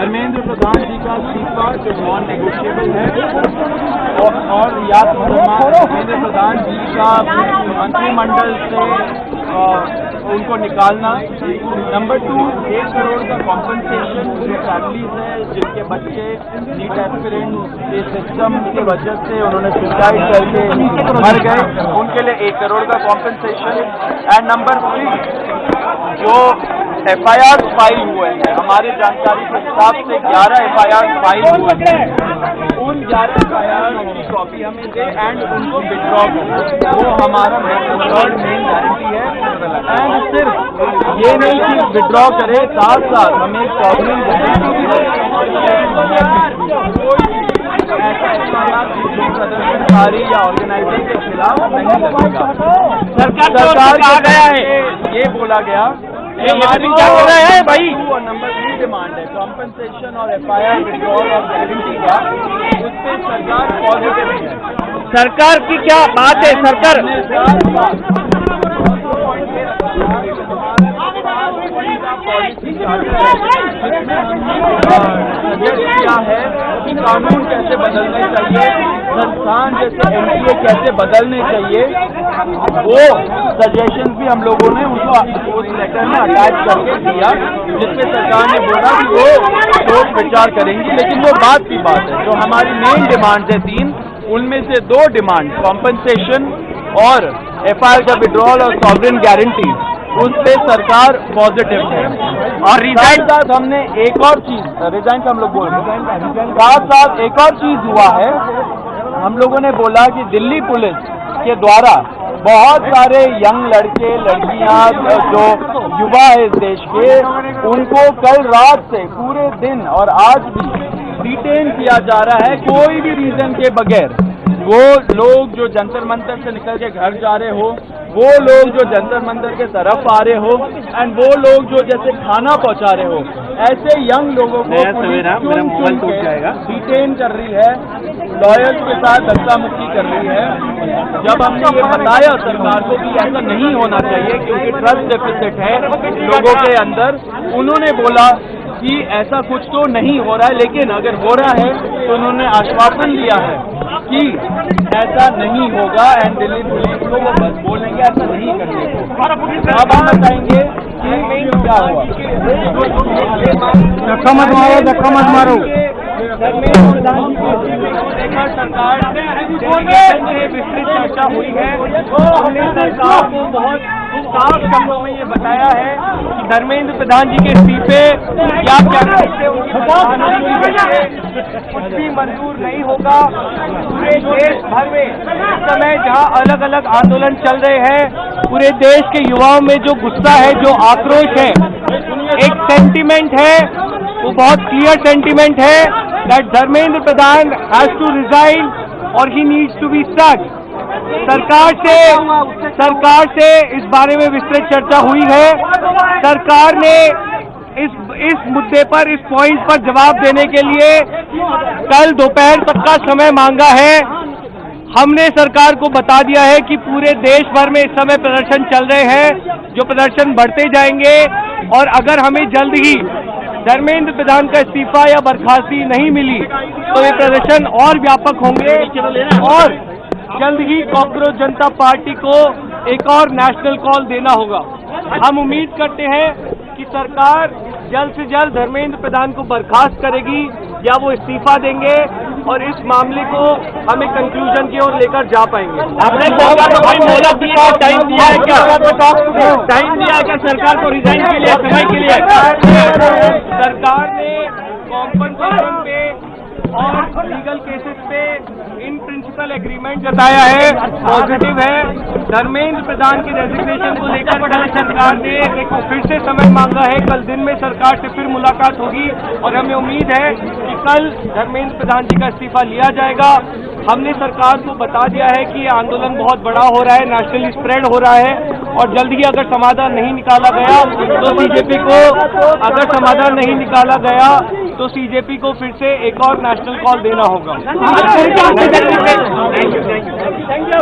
धर्मेंद्र प्रधान जी का इस्तीफा जो नॉन नेगोशिएबल है और याद धर्मेंद्र प्रधान जी का मंत्रिमंडल से उनको निकालना। नंबर 2, 1 करोड़ का कॉम्पनसेशन जो फैमिलीज है जिनके बच्चे नीट एस्पिरेंट के सिस्टम की वजह से उन्होंने सुसाइड करके मर गए, उनके लिए 1 करोड़ का कॉम्पनसेशन। एंड नंबर 3, जो FIR फाइल हुए हैं, हमारी जानकारी के हिसाब से 11 FIR फाइल हुए हैं, उन 11 FIR की कॉपी हमें दे एंड उनको विड्रॉ करें, वो हमारा थर्ड मेन गारंटी है। एंड सिर्फ ये नहीं कि विड्रॉ करे, साथ साथ हमें सॉवरेन गारंटी भी प्रदर्शनकारी या ऑर्गेनाइजर के खिलाफ नहीं लगेगा। सरकार कहा गया है, ये बोला गया हमारी क्या कर रहा है भाई। और नंबर 3 डिमांड है कॉम्पनसेशन और FIR विड्रॉल और गारंटी का, उस पर सरकार पॉजिटिव है। सरकार की क्या बात है? सरकार क्या है कि कानून कैसे बदलने चाहिए, संस्थान जैसे NTA कैसे बदलने चाहिए, वो सजेशन भी हम लोगों ने उनको उस लेटर में अटैच करके दिया, जिसपे सरकार ने बोला कि वो सोच विचार करेंगी। लेकिन वो बात की बात है, जो हमारी मेन डिमांड है 3, उनमें से 2 डिमांड कॉम्पनसेशन और FIR का विड्रॉल और सॉवरेन गारंटी, उस पे सरकार पॉजिटिव है। और रिजाइन साथ हमने एक और चीज, रिजाइन का हम लोग बोल रहे हैं, साथ एक और चीज हुआ है, हम लोगों ने बोला कि दिल्ली पुलिस के द्वारा बहुत सारे यंग लड़के लड़कियां जो युवा है इस देश के, उनको कल रात से पूरे दिन और आज भी डिटेन किया जा रहा है कोई भी रीजन के बगैर। वो लोग जो जंतर मंतर से निकल के घर जा रहे हो, वो लोग जो जंतर मंतर के तरफ आ रहे हो, एंड वो लोग जो जैसे खाना पहुंचा रहे हो, ऐसे यंग लोगों को डिटेन कर रही है, लॉयर्स के साथ धक्का मुक्की कर रही है। जब हमने ये बताया सरकार को कि ऐसा नहीं होना चाहिए क्योंकि ट्रस्ट डेफिसिट है लोगों के अंदर, उन्होंने बोला कि ऐसा कुछ तो नहीं हो रहा है, लेकिन अगर हो रहा है तो उन्होंने आश्वासन दिया है कि ऐसा नहीं होगा एंड दिल्ली पुलिस को वो बस बोलेंगे ऐसा नहीं करने को। अब हम बताएंगे कि क्या हुआ। धक्का मत मारो। सरकार से विस्तृत चर्चा हुई है, हमने सरकार को बहुत साफ शब्दों में ये बताया है कि धर्मेंद्र प्रधान जी के इस्तीफे या कुछ भी मंजूर नहीं होगा। पूरे देश भर में इस समय जहां अलग अलग आंदोलन चल रहे हैं, पूरे देश के युवाओं में जो गुस्सा है, जो आक्रोश है, एक सेंटीमेंट है, वो बहुत क्लियर सेंटीमेंट है that Dharmendra Pradhan has to resign और he needs to be sacked। सरकार से इस बारे में विस्तृत चर्चा हुई है। सरकार ने इस मुद्दे पर, इस पॉइंट पर जवाब देने के लिए कल दोपहर तक का समय मांगा है। हमने सरकार को बता दिया है कि पूरे देश भर में इस समय प्रदर्शन चल रहे हैं, जो प्रदर्शन बढ़ते जाएंगे और अगर हमें जल्द ही धर्मेंद्र प्रधान का इस्तीफा या बर्खास्ती नहीं मिली तो ये प्रदर्शन और व्यापक होंगे और जल्द ही कॉकरोच जनता पार्टी को एक और नेशनल कॉल देना होगा। हम उम्मीद करते हैं कि सरकार जल्द से जल्द धर्मेंद्र प्रधान को बर्खास्त करेगी या वो इस्तीफा देंगे और इस मामले को हमें कंक्लूजन की ओर लेकर जा पाएंगे। आपने सरकार को मोहलत दिया, टाइम दिया है क्या? टाइम दिया है क्या सरकार को रिजाइन के लिए, समय के लिए? सरकार ने कॉम्पनसेशन पे और लीगल केसेस पे इन प्रिंसिपल एग्रीमेंट जताया है, पॉजिटिव है। धर्मेंद्र प्रधान की रेजिग्नेशन को लेकर कल सरकार ने फिर से समय मांगा है, कल दिन में सरकार से फिर मुलाकात होगी और हमें उम्मीद है कि कल धर्मेंद्र प्रधान जी का इस्तीफा लिया जाएगा। हमने सरकार को बता दिया है कि ये आंदोलन बहुत बड़ा हो रहा है, नेशनली स्प्रेड हो रहा है और जल्द ही अगर समाधान नहीं निकाला गया तो CJP को, अगर समाधान नहीं निकाला गया तो CJP को फिर से एक और नेशनल कॉल देना होगा। Thank you.